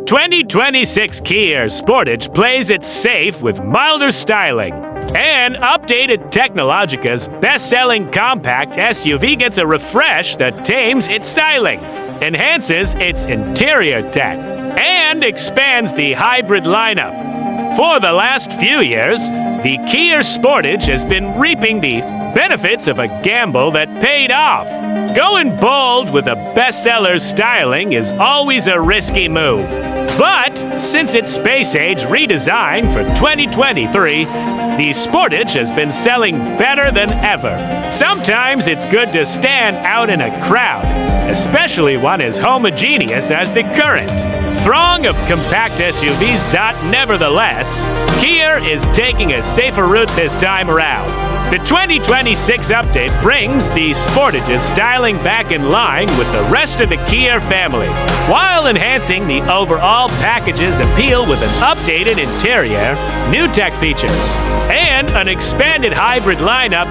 2026 Kia Sportage plays it safe with milder styling. And updated Technologica's best-selling compact SUV gets a refresh that tames its styling, enhances its interior tech, and expands the hybrid lineup. For the last few years, the Kia Sportage has been reaping the benefits of a gamble that paid off. Going bold with a bestseller styling is always a risky move. But since its space-age redesign for 2023, the Sportage has been selling better than ever. Sometimes it's good to stand out in a crowd, especially one as homogeneous as the current throng of compact SUVs. Nevertheless, Kia is taking a safer route this time around. The 2026 update brings the Sportage's styling back in line with the rest of the Kia family, while enhancing the overall package's appeal with an updated interior, new tech features, and an expanded hybrid lineup.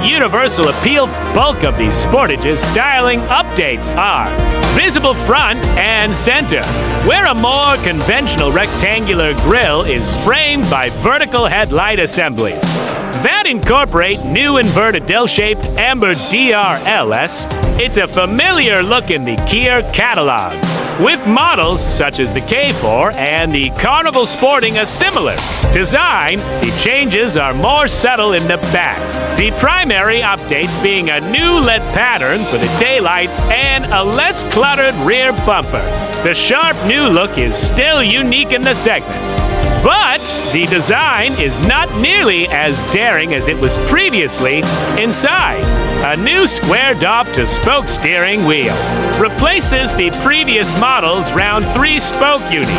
Universal appeal bulk of the Sportage's styling updates are visible front and center, where a more conventional rectangular grille is framed by vertical headlight assemblies that incorporate new inverted dill-shaped amber DRLs. It's a familiar look in the Kia catalog, with models such as the K4 and the Carnival sporting a similar design. The changes are more subtle in the back, the primary updates being a new LED pattern for the taillights and a less cluttered rear bumper. The sharp new look is still unique in the segment, but the design is not nearly as daring as it was previously. Inside, a new squared-off to spoke steering wheel replaces the previous model's round 3-spoke unit.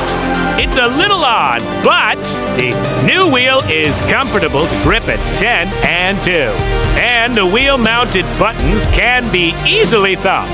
It's a little odd, but the new wheel is comfortable to grip at 10 and 2, and the wheel-mounted buttons can be easily thumbed.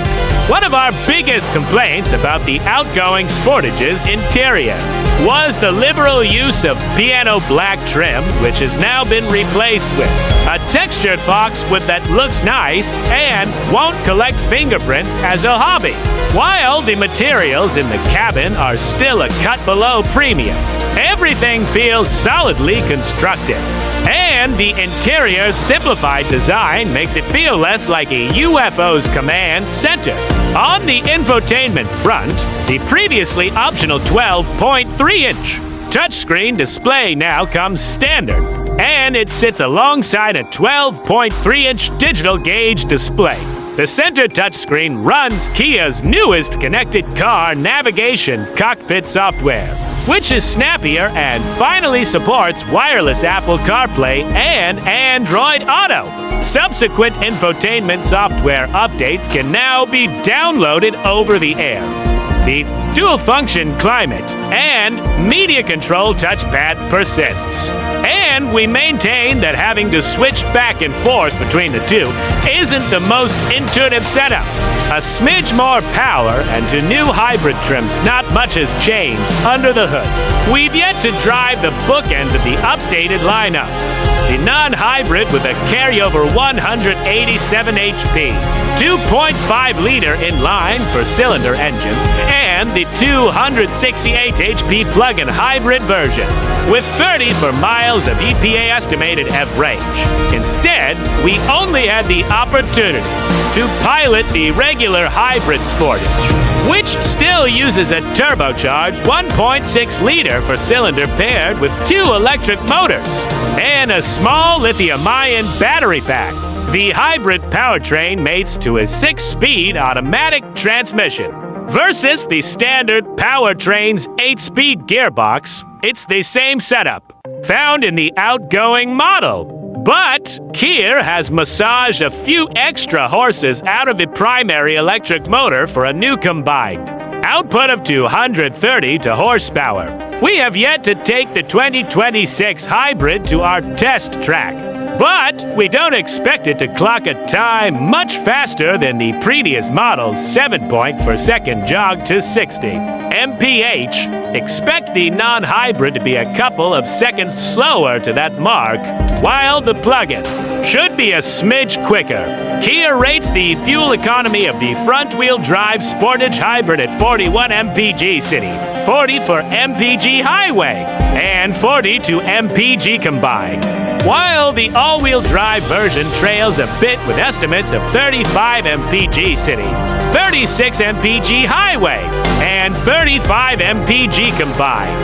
One of our biggest complaints about the outgoing Sportage's interior was the liberal use of piano black trim, which has now been replaced with a textured foxwood that looks nice and won't collect fingerprints as a hobby, while the materials in the cabin are still a cut below premium. Everything feels solidly constructed, and the interior's simplified design makes it feel less like a UFO's command center. On the infotainment front, the previously optional 12.3-inch touchscreen display now comes standard, and it sits alongside a 12.3-inch digital gauge display. The center touchscreen runs Kia's newest connected car navigation cockpit software, which is snappier and finally supports wireless Apple CarPlay and Android Auto. Subsequent infotainment software updates can now be downloaded over the air. The dual-function climate and media control touchpad persists. And we maintain that having to switch back and forth between the two isn't the most intuitive setup. A smidge more power and to new hybrid trims, not much has changed under the hood. We've yet to drive the bookends of the updated lineup. The non-hybrid with a carryover 187 HP, 2.5-liter inline four-cylinder engine, and the 268 HP plug-in hybrid version, with 30 for miles of EPA estimated EV range. Instead, we only had the opportunity to pilot the regular hybrid Sportage, which still uses a turbocharged 1.6-liter four-cylinder paired with 2 electric motors and a small lithium-ion battery pack. The hybrid powertrain mates to a 6-speed automatic transmission. Versus the standard powertrain's 8-speed gearbox, it's the same setup found in the outgoing model. But Kia has massaged a few extra horses out of the primary electric motor for a new combined output of 230 horsepower. We have yet to take the 2026 hybrid to our test track, but we don't expect it to clock a time much faster than the previous model's 7.4-second jog to 60 mph. Expect the non-hybrid to be a couple of seconds slower to that mark, while the plug-in should be a smidge quicker. Kia rates the fuel economy of the front-wheel drive Sportage Hybrid at 41 mpg city, 40 for mpg highway, and 40 to mpg combined. While the all-wheel drive version trails a bit with estimates of 35 mpg city, 36 mpg highway, and 35 mpg combined.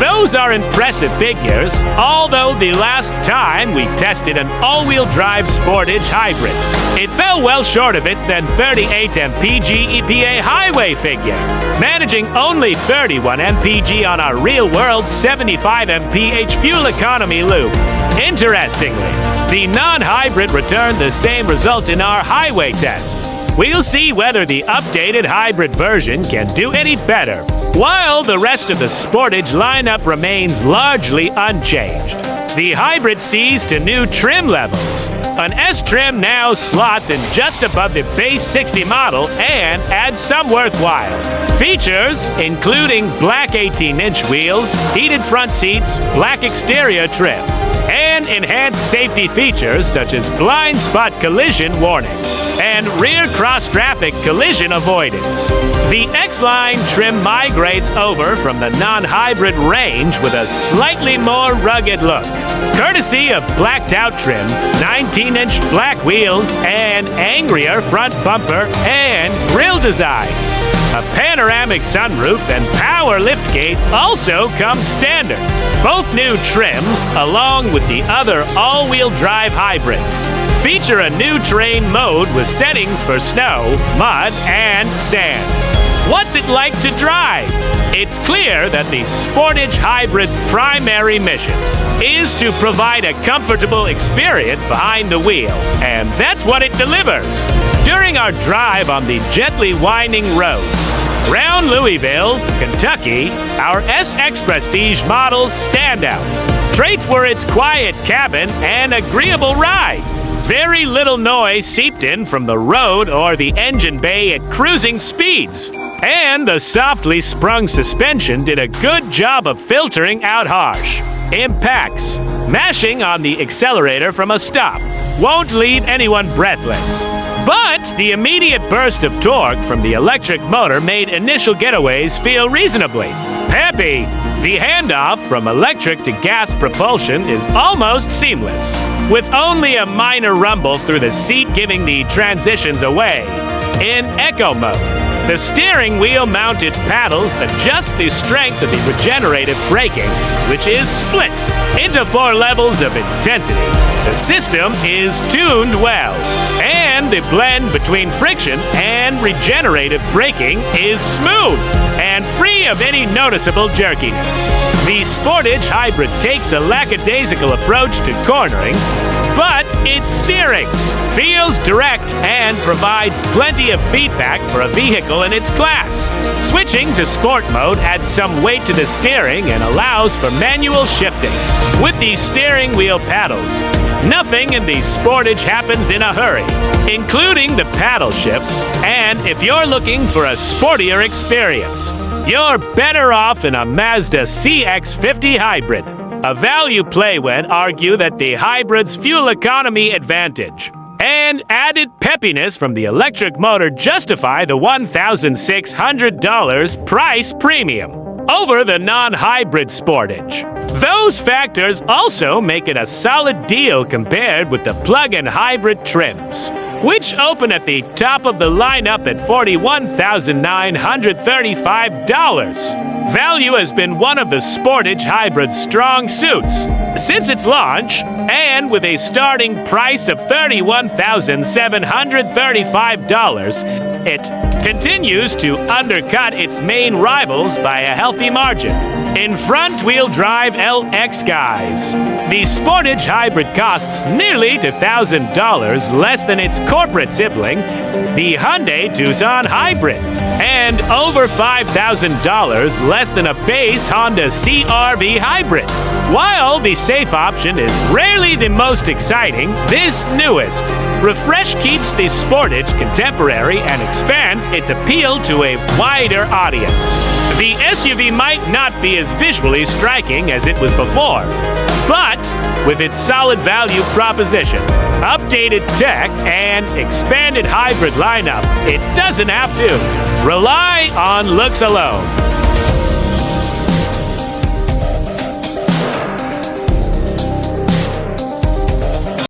Those are impressive figures, although the last time we tested an all-wheel drive Sportage Hybrid, it fell well short of its then 38 mpg EPA highway figure, managing only 31 mpg on our real-world 75 mph fuel economy loop. Interestingly, the non-hybrid returned the same result in our highway test. We'll see whether the updated hybrid version can do any better, while the rest of the Sportage lineup remains largely unchanged. The hybrid sees to new trim levels. An S-trim now slots in just above the base 60 model and adds some worthwhile features, including black 18-inch wheels, heated front seats, black exterior trim, and enhanced safety features such as blind spot collision warning and rear cross-traffic collision avoidance. The X-Line trim migrates over from the non-hybrid range with a slightly more rugged look, courtesy of blacked-out trim, 19-inch black wheels, and angrier front bumper and grille designs. A panoramic sunroof and power liftgate also come standard. Both new trims, along with the other all-wheel drive hybrids, feature a new terrain mode with settings for snow, mud, and sand. What's it like to drive? It's clear that the Sportage Hybrid's primary mission is to provide a comfortable experience behind the wheel, and that's what it delivers. During our drive on the gently winding roads around Louisville, Kentucky, our SX Prestige models stand out. Traits were its quiet cabin and agreeable ride. Very little noise seeped in from the road or the engine bay at cruising speeds. And the softly sprung suspension did a good job of filtering out harsh impacts. Mashing on the accelerator from a stop won't leave anyone breathless. But the immediate burst of torque from the electric motor made initial getaways feel reasonably peppy. The handoff from electric to gas propulsion is almost seamless, with only a minor rumble through the seat giving the transitions away. In eco mode, the steering wheel-mounted paddles adjust the strength of the regenerative braking, which is split into 4 levels of intensity. The system is tuned well, and the blend between friction and regenerative braking is smooth and free of any noticeable jerkiness. The Sportage Hybrid takes a lackadaisical approach to cornering, but its steering feels direct and provides plenty of feedback for a vehicle in its class. Switching to sport mode adds some weight to the steering and allows for manual shifting. With the steering wheel paddles, nothing in the Sportage happens in a hurry, including the paddle shifts, and if you're looking for a sportier experience, you're better off in a Mazda CX-50 Hybrid. A value play would argue that the hybrid's fuel economy advantage and added peppiness from the electric motor justify the $1,600 price premium over the non-hybrid Sportage. Those factors also make it a solid deal compared with the plug-in hybrid trims, which open at the top of the lineup at $41,935. Value has been one of the Sportage Hybrid's strong suits since its launch, and with a starting price of $31,735, it continues to undercut its main rivals by a healthy margin. In front-wheel drive LX guys, the Sportage Hybrid costs nearly $1,000 less than its corporate sibling, the Hyundai Tucson Hybrid, and over $5,000 less than a base Honda CR-V Hybrid. While the safe option is rarely the most exciting, this newest refresh keeps the Sportage contemporary and expands its appeal to a wider audience. The SUV might not be as visually striking as it was before, But with its solid value proposition, updated tech, and expanded hybrid lineup, it doesn't have to rely on looks alone.